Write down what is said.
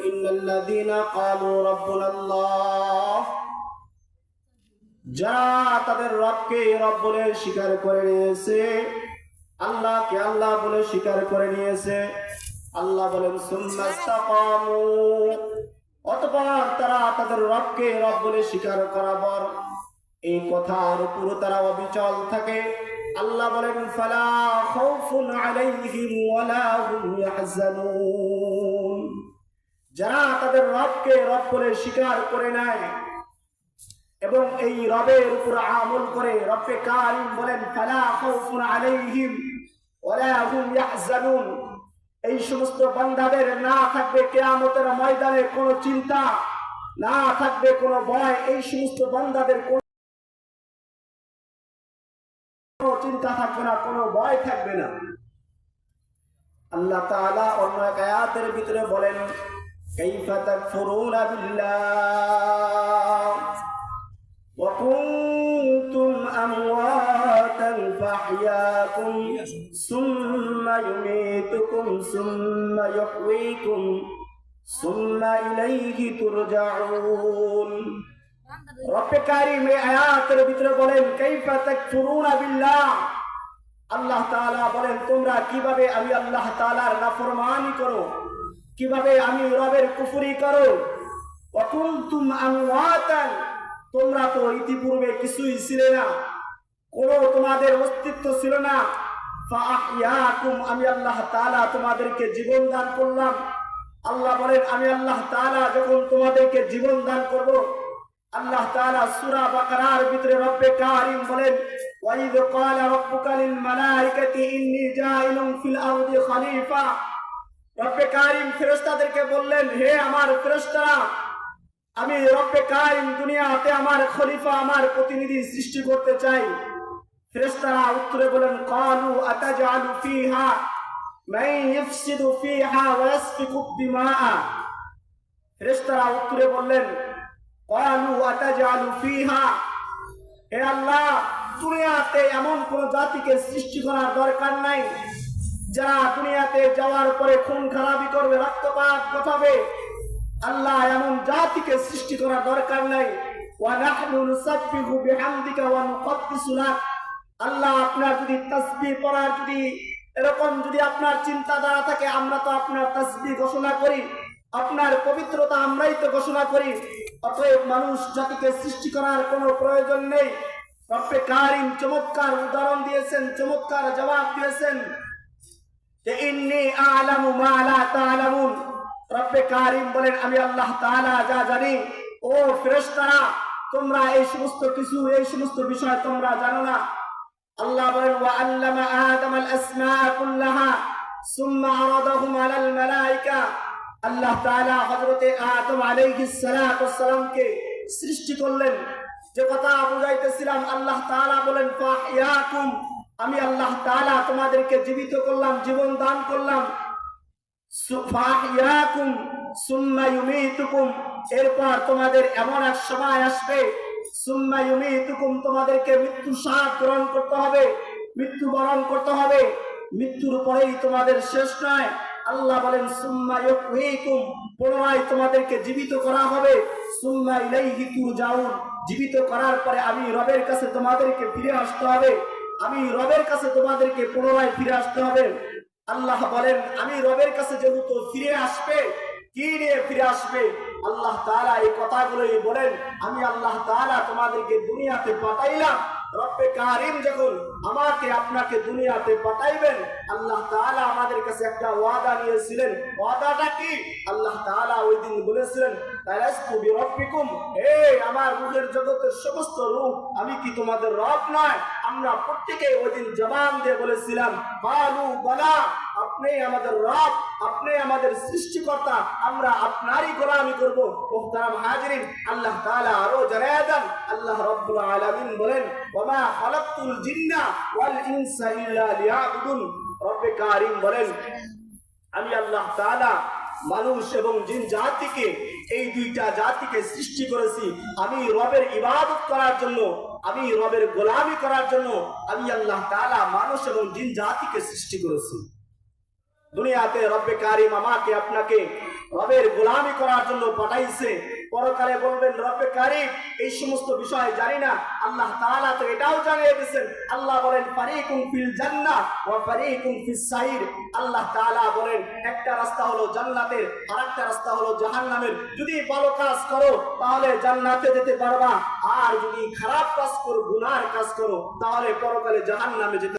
ইন্নাল্লাযীনা ক্বালু রাব্বুনাল্লাহ, যারা তাদের রবকে রব বলে স্বীকার করে নিয়েছে, আল্লাহকে আল্লাহ বলে স্বীকার করে নিয়েছে, আল্লাহ বলেন সুম্মাস্তাকামু, অতঃপর তারা তাদের রবকে রব বলে স্বীকার করার পর এই কথার উপর তারা অবিচল থাকে, আল্লাহ বলেন ফালা খাউফুন আলাইহিম ওয়ালা হুম ইয়াহজানুন। যারা তাদের রবকে রব বলে স্বীকার করে নেয় এবং এই রবের উপর আমল করে, রব্বে কারীম বলেন ফালা খাউফুন আলাইহিম ওয়ালা হুম ইয়াহজানুন, এই সমস্ত বান্দাদের না থাকবে কিয়ামতের ময়দানে কোনো চিন্তা, না থাকবে কোনো ভয়, এই সমস্ত বান্দাদের কোনো চিন্তা থাকবে না, কোনো ভয় থাকবে না। আল্লাহ তাআলা অন্য এক আয়াতের ভিতরে বলেন কাইফা তাকফুরুনা বিল্লাহ ওয়া কুনতুম আমওয়াতান ফাহইয়াকুম সুম্মা ইউমীতুকুম সুম্মা ইউহয়ীকুম সুম্মা ইলাইহি তুরজাউন। রব্বে কারীম এই আয়াতের ভিতরে বলেন কাইফা তাকফুরুনা বিল্লাহ, আল্লাহ তাআলা বলেন তোমরা কিভাবে আমি আল্লাহ তাআলার নাফরমানি করো, কিভাবে আমি রবের কুফরি করো। ওয়া কুনতুম আমওয়াতান, তোমরা তো ইতিপূর্বে কিছুই ছিলে না, কোনো তোমাদের অস্তিত্ব ছিল না। ফাআহইয়াকুম, আমি আল্লাহ তাআলা তোমাদেরকে জীবন দান করলাম। আল্লাহ বলেন আমি আল্লাহ তাআলা যখন তোমাদেরকে জীবন দান করব, আল্লাহ তাআলা সূরা বাকারার ভিতরে রব্বে কারীম বলেন ওয়াইদ ক্বালা রাব্বুকা লিল মালাইকাতি ইন্নী জাইলুন ফিল আরদি খলিফা। রব্বে কারীম ফেরেশতাদেরকে বললেন হে আমার ফেরেশতারা, আমি রব্বে কারীম দুনিয়াতে আমার খলিফা, আমার প্রতিনিধি সৃষ্টি করতে চাই। ফেরেশতারা উত্তরে বলেন ক্বালু আতাজআলু ফিহা মান ইফসিদু ফিহা ওয়া ইয়াসফিকু দিমাআ। ফেরেশতারা উত্তরে বললেন ক্বালু আতাজআলু ফিহা, হে আল্লাহ দুনিয়াতে এমন কোন জাতিকে সৃষ্টি করার দরকার নাই যারা দুনিয়াতে যাওয়ার পরে খুন খারাপি করবে, রক্তপাত ঘটাবে। আল্লাহ এমন জাতিকে সৃষ্টি করার দরকার নাই। ওয়া নাহনু নুসাব্বিহু বিহামদিকা ওয়া নুকদ্দিসু লাক, আল্লাহ আপনার যদি তাসবিহ পড়ার যদি এরকম যদি আপনার চিন্তাধারা থাকে, আমরা তো আপনার তাসবিহ ঘোষণা করি, আপনার পবিত্রতা আমরাই তো ঘোষণা করি। অতএব মানুষ জাতিকে সৃষ্টি করার কোনো প্রয়োজন নেই। রব্বে কারীম চমৎকার উদাহরণ দিয়েছেন, চমৎকার জবাব দিয়েছেন যে ইন্নী আ'লামু মা লা তা'লামুন। রব্বে কারীম বলেন আমি আল্লাহ তাআলা যা জানি, ও ফেরেশতারা তোমরা এই সমস্ত কিছু, এই সমস্ত বিষয় তোমরা জানো না। আল্লাহ বলেন ওয়া আল্লামা আদামাল আসমাআ কুল্লাহা সুম্মা আরাদাহুম আলাল মালায়েকা। আল্লাহ তাআলা হযরতে আদম আলাইহিস সালাতু ওয়াস সালামকে সৃষ্টি করলেন। যে কথা বুঝাইতেছিলাম, আল্লাহ তাআলা বলেন ফাহইয়াকুম, আমি আল্লাহ তাআলা তোমাদেরকে জীবিত করলাম, জীবন দান করলাম। ফাহইয়াকুম সুম্মা ইউমীতুকুম, এরপর তোমাদের এমন এক সময় আসবে সুম্মা ইউমীতুকুম, তোমাদেরকে মৃত্যু স্বাদ গ্রহণ করতে হবে, মৃত্যুবরণ করতে হবে। মৃত্যুর পরেই তোমাদের শেষ নয়। আল্লাহ বলেন সুম্মা ইউহয়ীকুম, পুনরায় তোমাদেরকে জীবিত করা হবে। সুম্মা ইলাইহি তুরজাউন, জীবিত করার পরে আমি রবের কাছে তোমাদেরকে ফিরে আসতে হবে, আমি রবের কাছে তোমাদেরকে পুনরায় ফিরে আসতে হবে। আল্লাহ বলেন আমি রবের কাছে যেহেতু ফিরে আসবে, কি নিয়ে ফিরে আসবে? আল্লাহ তাআলা এই কথাগুলোই বলেন আমি আল্লাহ তাআলা তোমাদেরকে দুনিয়াতে পাঠাইলাম। রব্বে কারীম যখন আমাকে আপনাকে দুনিয়াতে পাঠাইবেন, আল্লাহ তাআলা আমাদের কাছে একটা ওয়াদা নিয়েছিলেন। ওয়াদাটা কি? আল্লাহ তাআলা ওই দিন বলেছিলেন তালাস্তু বিরব্বিকুম, হে আমার রূহের জগতের সমস্ত রূহ, আমি কি তোমাদের রব নয়? আমরা প্রত্যেকেই ওই দিন জবান দিয়ে বলেছিলাম কালু বালা, আপনি আমাদের রব, আপনি আমাদের সৃষ্টিকর্তা, আমরা আপনারই গোলামি করব। মুহতারাম হাজিরিন, আল্লাহ তাআলা আরো জানায় দেন, আল্লাহ রাব্বুল আলামিন বলেন ওমা খালাকতুল জিন্না ওয়াল ইনসা ইল্লা লিয়াবুদুন। রব্বে কারীম বলেন আমি আল্লাহ তাআলা মানুষ এবং জিন জাতিকে, এই দুইটা জাতিকে সৃষ্টি করেছি আমি রবের ইবাদত করার জন্য, আমি রবের গোলামি করার জন্য। আমি আল্লাহ তাআলা মানুষ এবং জিন জাতিকে সৃষ্টি করেছি। দুনিয়াতে রব্বে কারীম আমাকে আপনাকে রবের গোলামি করার জন্য পাঠাইছে। পরকালে বলবেন রব্বে কারীম এই সমস্ত বিষয় জানি না। আল্লাহ তাআলা তো এটাও জানিয়ে দিয়েছেন। আল্লাহ বলেন ফারিকুন ফিল জান্নাহ ওয়া ফারিকুন ফিস সাইর। আল্লাহ তাআলা বলেন একটা রাস্তা হলো জান্নাতের, আরেকটা রাস্তা হলো জাহান্নামের। যদি ভালো কাজ করো তাহলে জান্নাতে যেতে পারবা, আর যদি খারাপ কাজ করো, গুনার কাজ করো, তাহলে পরকালে জাহান্নামে যেতে